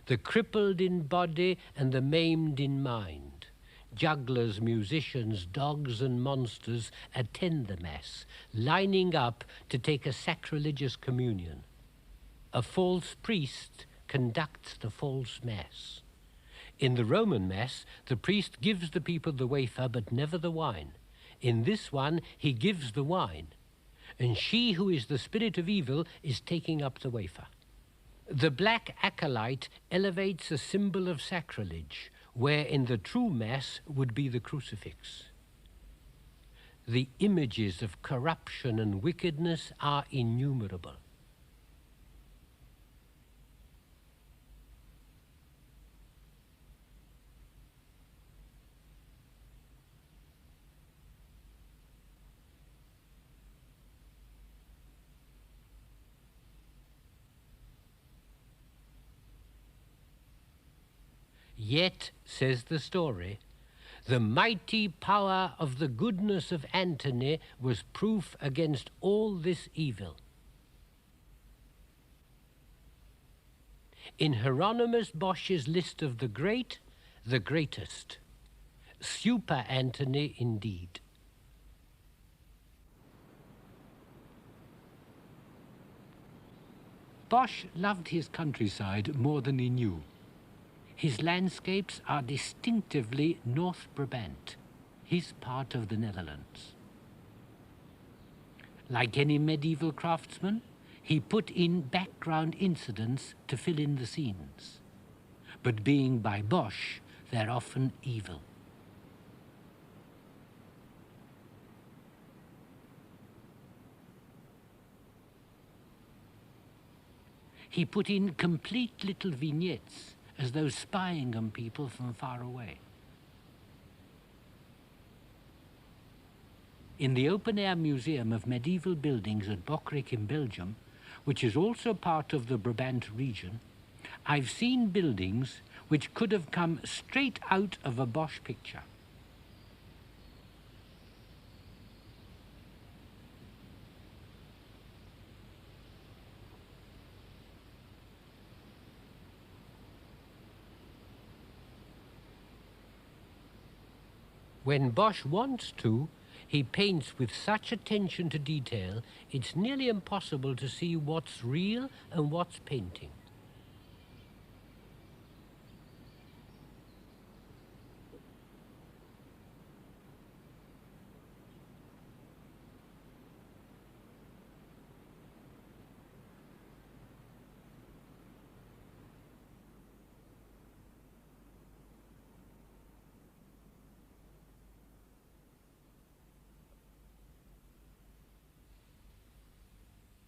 the crippled in body and the maimed in mind. Jugglers, musicians, dogs and monsters attend the Mass, lining up to take a sacrilegious communion. A false priest conducts the false Mass. In the Roman Mass, the priest gives the people the wafer but never the wine. In this one, he gives the wine, and she who is the spirit of evil is taking up the wafer. The black acolyte elevates a symbol of sacrilege, where in the true Mass would be the crucifix. The images of corruption and wickedness are innumerable. Yet, says the story, the mighty power of the goodness of Antony was proof against all this evil. In Hieronymus Bosch's list of the great, the greatest. Super Antony indeed. Bosch loved his countryside more than he knew. His landscapes are distinctively North Brabant, his part of the Netherlands. Like any medieval craftsman, he put in background incidents to fill in the scenes. But being by Bosch, they're often evil. He put in complete little vignettes, as though spying on people from far away. In the open-air museum of medieval buildings at Bokrijk in Belgium, which is also part of the Brabant region, I've seen buildings which could have come straight out of a Bosch picture. When Bosch wants to, he paints with such attention to detail, it's nearly impossible to see what's real and what's painting.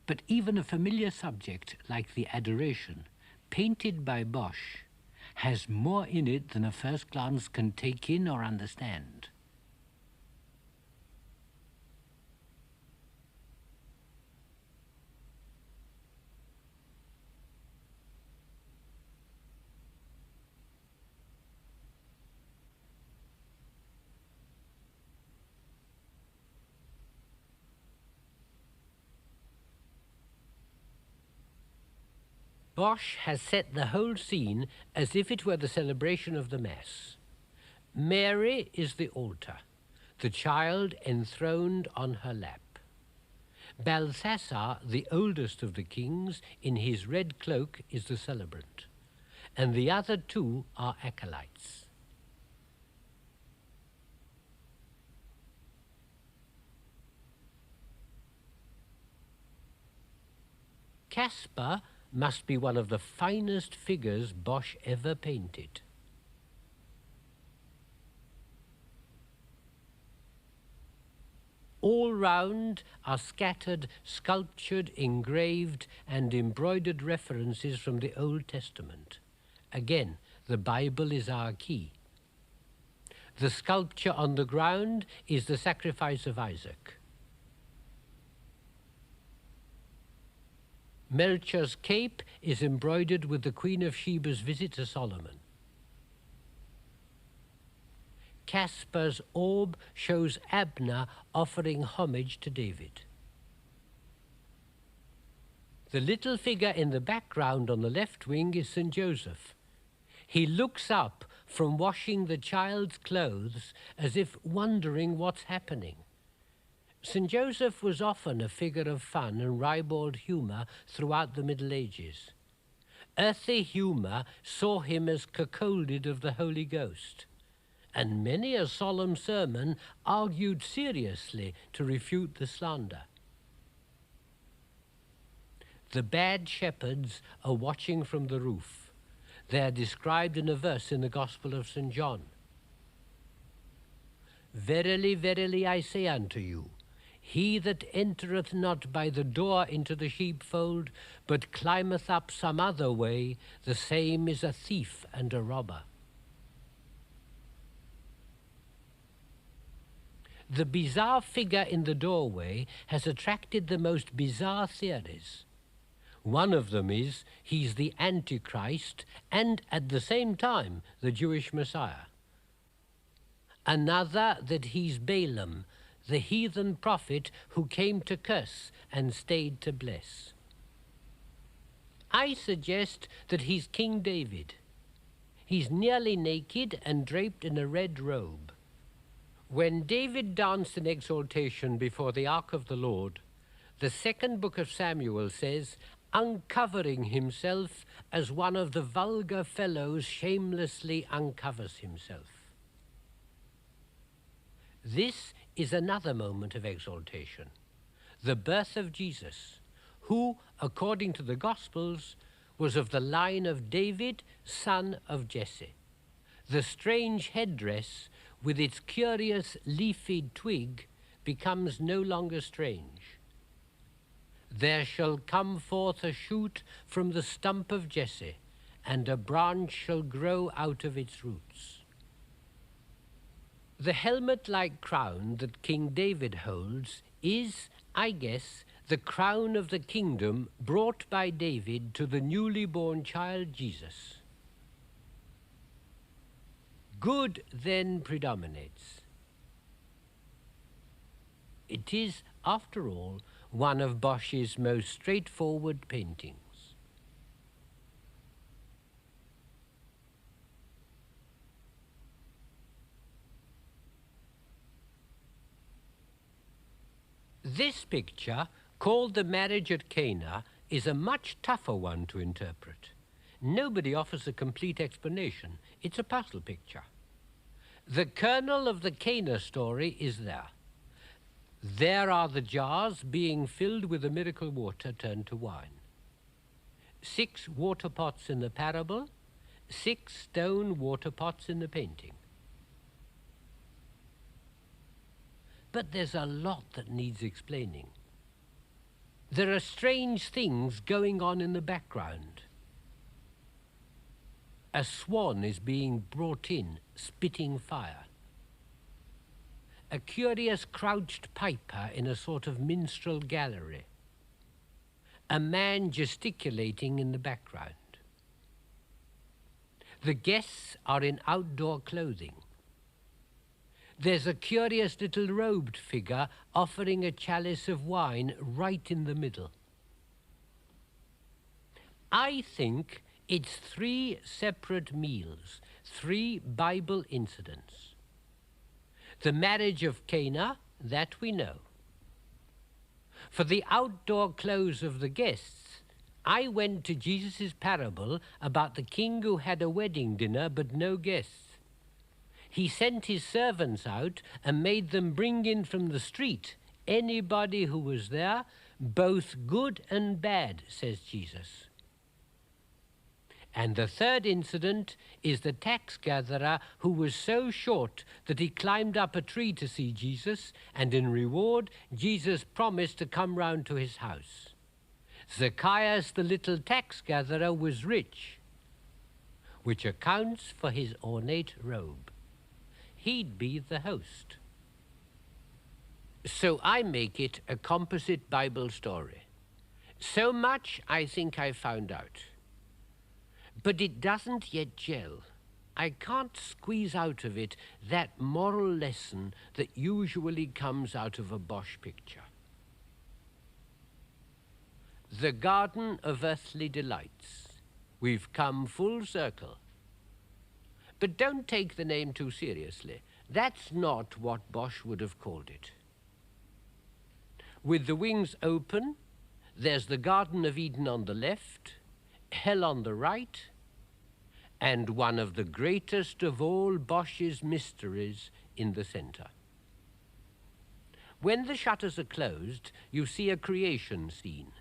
But even a familiar subject like the Adoration, painted by Bosch, has more in it than a first glance can take in or understand. Bosch has set the whole scene as if it were the celebration of the Mass. Mary is the altar. the child enthroned on her lap. Balthasar, the oldest of the kings, in his red cloak is the celebrant, and the other two are acolytes. Caspar must be one of the finest figures Bosch ever painted. All round are scattered, sculptured, engraved, and embroidered references from the Old Testament. Again, the Bible is our key. The sculpture on the ground is the sacrifice of Isaac. Melchior's cape is embroidered with the Queen of Sheba's visit to Solomon. Caspar's orb shows Abner offering homage to David. The little figure in the background on the left wing is St. Joseph. He looks up from washing the child's clothes as if wondering what's happening. St. Joseph was often a figure of fun and ribald humour throughout the Middle Ages. Earthly humour saw him as cuckolded of the Holy Ghost, and many a solemn sermon argued seriously to refute the slander. The bad shepherds are watching from the roof. They are described in a verse in the Gospel of St. John. Verily, verily, I say unto you, he that entereth not by the door into the sheepfold, but climbeth up some other way, the same is a thief and a robber. The bizarre figure in the doorway has attracted the most bizarre theories. One of them is he's the Antichrist and at the same time the Jewish Messiah. Another that he's Balaam, the heathen prophet who came to curse and stayed to bless. I suggest that he's King David. He's nearly naked and draped in a red robe. When David danced in exaltation before the ark of the Lord, the second book of Samuel says, uncovering himself as one of the vulgar fellows shamelessly uncovers himself. This is another moment of exaltation, the birth of Jesus, who, according to the Gospels, was of the line of David, son of Jesse. The strange headdress with its curious leafy twig becomes no longer strange. There shall come forth a shoot from the stump of Jesse, and a branch shall grow out of its roots. The helmet-like crown that King David holds is, I guess, the crown of the kingdom brought by David to the newly born child Jesus. Good then predominates. It is, after all, one of Bosch's most straightforward paintings. This picture, called The Marriage at Cana, is a much tougher one to interpret. Nobody offers a complete explanation. It's a puzzle picture. The kernel of the Cana story is there. There are the jars being filled with the miracle water turned to wine. 6 water pots in the parable, 6 stone water pots in the painting. But there's a lot that needs explaining. There are strange things going on in the background. A swan is being brought in, spitting fire. A curious crouched piper in a sort of minstrel gallery. A man gesticulating in the background. The guests are in outdoor clothing. There's a curious little robed figure offering a chalice of wine right in the middle. I think it's 3 separate meals, 3 Bible incidents. The marriage of Cana, that we know. For the outdoor clothes of the guests, I went to Jesus' parable about the king who had a wedding dinner but no guests. He sent his servants out and made them bring in from the street anybody who was there, both good and bad, says Jesus. And the third incident is the tax gatherer who was so short that he climbed up a tree to see Jesus, and in reward, Jesus promised to come round to his house. Zacchaeus, the little tax gatherer, was rich, which accounts for his ornate robe. He'd be the host. So I make it a composite Bible story. So much I think I found out. But it doesn't yet gel. I can't squeeze out of it that moral lesson that usually comes out of a Bosch picture. The garden of earthly delights. We've come full circle. But don't take the name too seriously. That's not what Bosch would have called it. With the wings open, there's the Garden of Eden on the left, hell on the right, and one of the greatest of all Bosch's mysteries in the center. When the shutters are closed, you see a creation scene.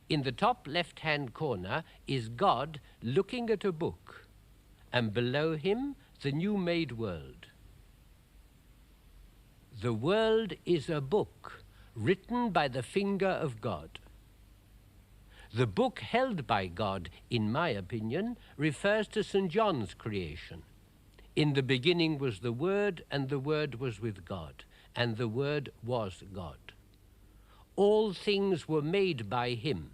In the top left-hand corner is God looking at a book, and below him, the new-made world. The world is a book written by the finger of God. The book held by God, in my opinion, refers to St. John's creation. In the beginning was the Word, and the Word was with God, and the Word was God. All things were made by him,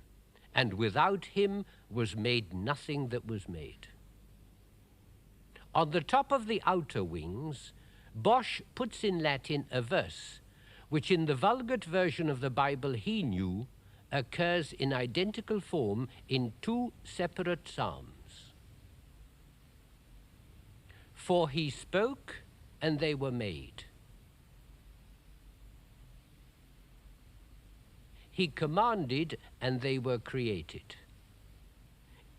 and without him was made nothing that was made. On the top of the outer wings, Bosch puts in Latin a verse, which in the Vulgate version of the Bible he knew, occurs in identical form in two separate psalms. For he spoke, and they were made. He commanded, and they were created.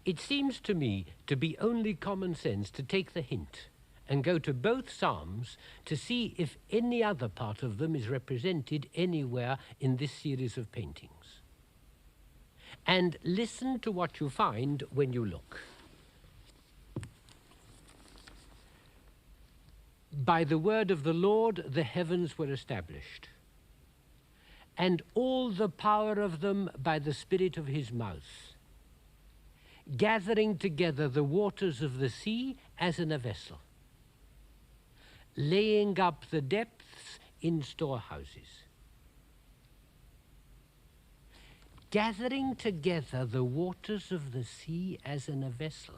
It seems to me to be only common sense to take the hint and go to both psalms to see if any other part of them is represented anywhere in this series of paintings. And listen to what you find when you look. By the word of the Lord the heavens were established, and all the power of them by the Spirit of his mouth, gathering together the waters of the sea as in a vessel, laying up the depths in storehouses. Gathering together the waters of the sea as in a vessel.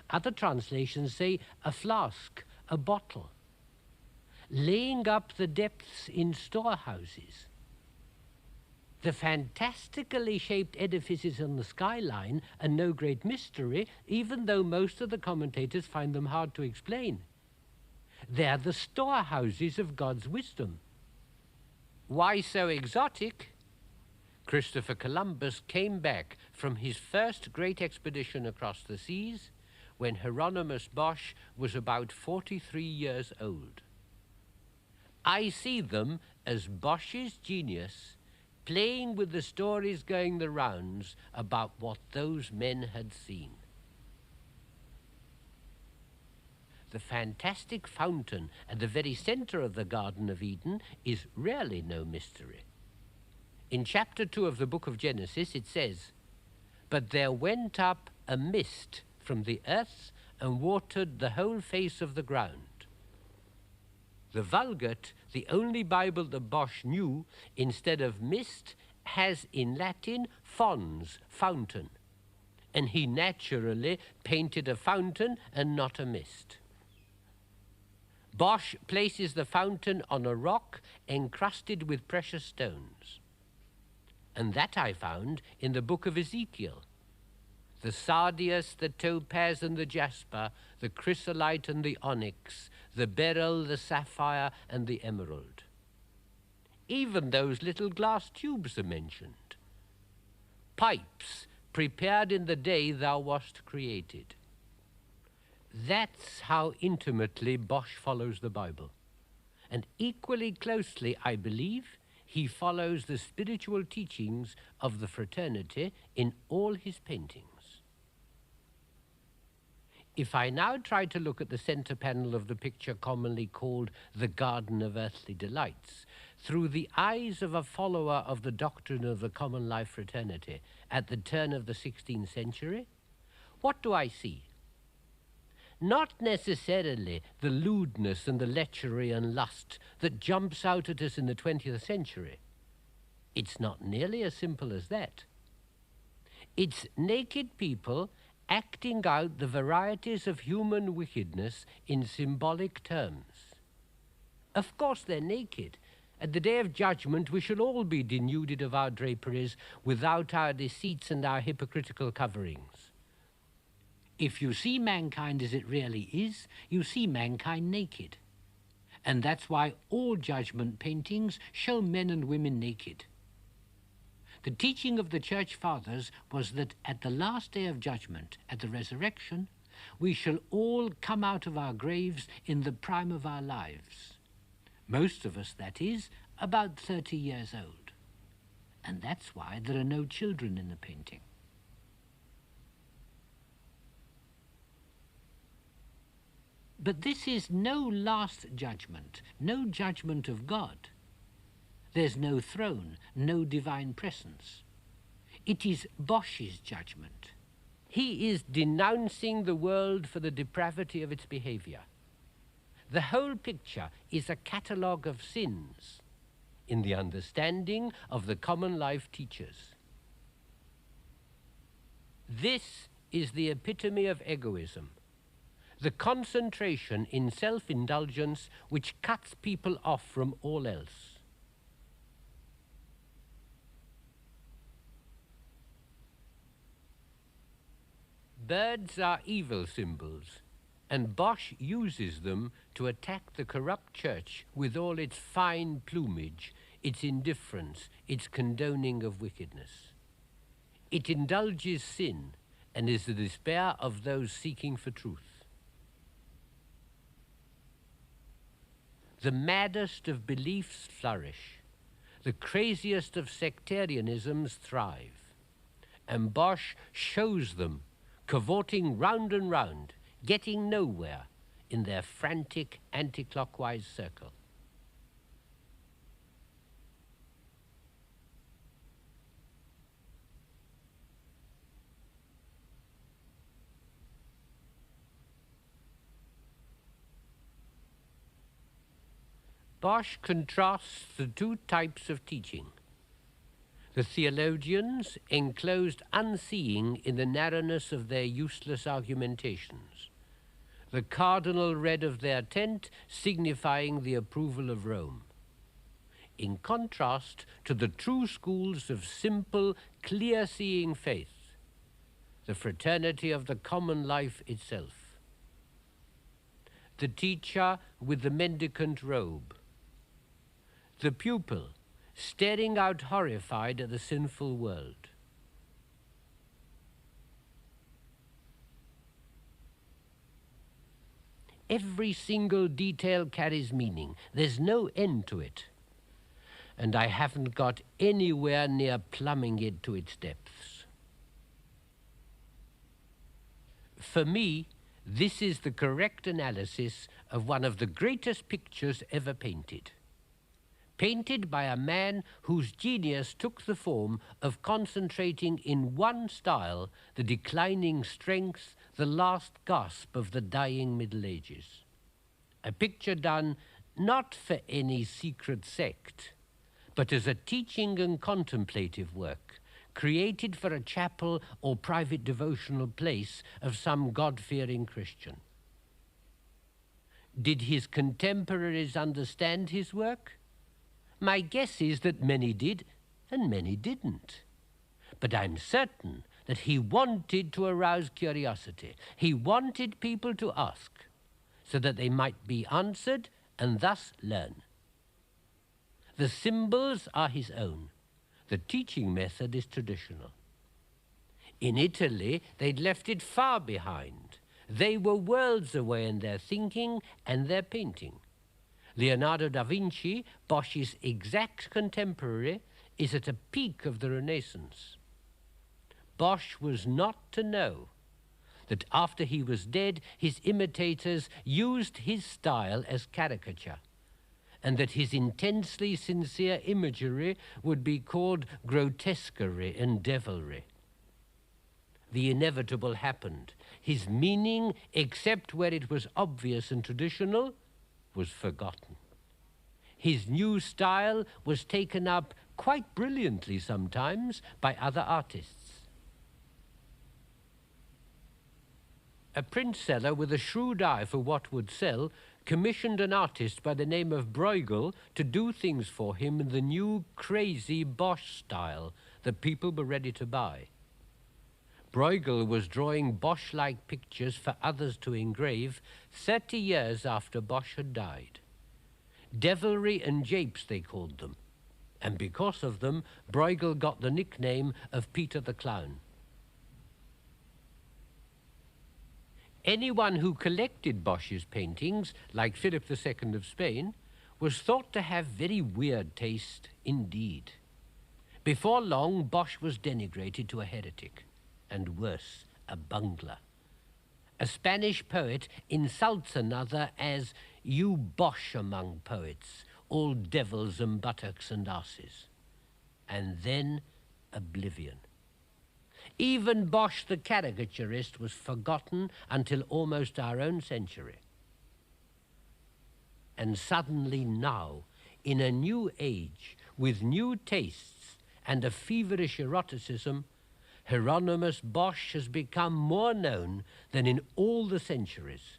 Other translations say a flask, a bottle. Laying up the depths in storehouses. The fantastically shaped edifices on the skyline are no great mystery, even though most of the commentators find them hard to explain. They're the storehouses of God's wisdom. Why so exotic? Christopher Columbus came back from his first great expedition across the seas when Hieronymus Bosch was about 43 years old. I see them as Bosch's genius playing with the stories going the rounds about what those men had seen. The fantastic fountain at the very center of the Garden of Eden is really no mystery. In chapter 2 of the book of Genesis, it says, "But there went up a mist from the earth and watered the whole face of the ground." The Vulgate, the only Bible that Bosch knew, instead of mist, has in Latin fons, fountain. And he naturally painted a fountain and not a mist. Bosch places the fountain on a rock encrusted with precious stones. And that I found in the book of Ezekiel. the sardius, the topaz and the jasper, the chrysolite and the onyx, the beryl, the sapphire and the emerald. Even those little glass tubes are mentioned. Pipes prepared in the day thou wast created. That's how intimately Bosch follows the Bible. And equally closely, I believe, he follows the spiritual teachings of the fraternity in all his paintings. If I now try to look at the center panel of the picture commonly called the Garden of Earthly Delights, through the eyes of a follower of the doctrine of the common life fraternity at the turn of the 16th century, what do I see? Not necessarily the lewdness and the lechery and lust that jumps out at us in the 20th century. It's not nearly as simple as that. It's naked people acting out the varieties of human wickedness in symbolic terms. Of course they're naked. At the day of judgment we shall all be denuded of our draperies, without our deceits and our hypocritical coverings. If you see mankind as it really is, you see mankind naked. And that's why all judgment paintings show men and women naked. The teaching of the Church Fathers was that at the last day of judgment, at the resurrection, we shall all come out of our graves in the prime of our lives. Most of us, that is, about 30 years old. And that's why there are no children in the painting. But this is no last judgment, no judgment of God. There's no throne, no divine presence. It is Bosch's judgment. He is denouncing the world for the depravity of its behavior. The whole picture is a catalogue of sins in the understanding of the common life teachers. This is the epitome of egoism, the concentration in self-indulgence which cuts people off from all else. Birds are evil symbols, and Bosch uses them to attack the corrupt church with all its fine plumage, its indifference, its condoning of wickedness. It indulges sin and is the despair of those seeking for truth. The maddest of beliefs flourish, the craziest of sectarianisms thrive, and Bosch shows them cavorting round and round, getting nowhere in their frantic anti-clockwise circle. Bosch contrasts the two types of teaching. The theologians enclosed unseeing in the narrowness of their useless argumentations, the cardinal red of their tent signifying the approval of Rome, in contrast to the true schools of simple, clear-seeing faith, the fraternity of the common life itself. The teacher with the mendicant robe, the pupil staring out horrified at the sinful world. Every single detail carries meaning. There's no end to it. And I haven't got anywhere near plumbing it to its depths. For me, this is the correct analysis of one of the greatest pictures ever painted. Painted by a man whose genius took the form of concentrating in one style the declining strength, the last gasp of the dying Middle Ages. A picture done not for any secret sect, but as a teaching and contemplative work, created for a chapel or private devotional place of some God-fearing Christian. Did his contemporaries understand his work? My guess is that many did and many didn't. But I'm certain that he wanted to arouse curiosity. He wanted people to ask, so that they might be answered and thus learn. The symbols are his own. The teaching method is traditional. In Italy, they'd left it far behind. They were worlds away in their thinking and their painting. Leonardo da Vinci, Bosch's exact contemporary, is at a peak of the Renaissance. Bosch was not to know that after he was dead, his imitators used his style as caricature, and that his intensely sincere imagery would be called grotesquerie and devilry. The inevitable happened. His meaning, except where it was obvious and traditional, was forgotten. His new style was taken up quite brilliantly sometimes by other artists. A print seller with a shrewd eye for what would sell commissioned an artist by the name of Bruegel to do things for him in the new crazy Bosch style that people were ready to buy. Bruegel was drawing Bosch-like pictures for others to engrave 30 years after Bosch had died. Devilry and japes, they called them, and because of them, Bruegel got the nickname of Peter the Clown. Anyone who collected Bosch's paintings, like Philip II of Spain, was thought to have very weird taste indeed. Before long, Bosch was denigrated to a heretic, and worse, a bungler. A Spanish poet insults another as "you Bosch among poets, all devils and buttocks and asses." And then oblivion. Even Bosch the caricaturist was forgotten until almost our own century. And suddenly now, in a new age, with new tastes and a feverish eroticism, Hieronymus Bosch has become more known than in all the centuries.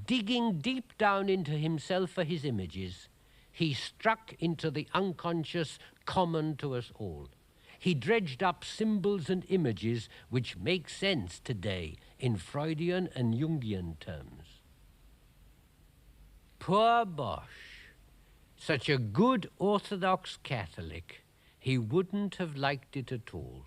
Digging deep down into himself for his images, he struck into the unconscious common to us all. He dredged up symbols and images which make sense today in Freudian and Jungian terms. Poor Bosch, such a good Orthodox Catholic, he wouldn't have liked it at all.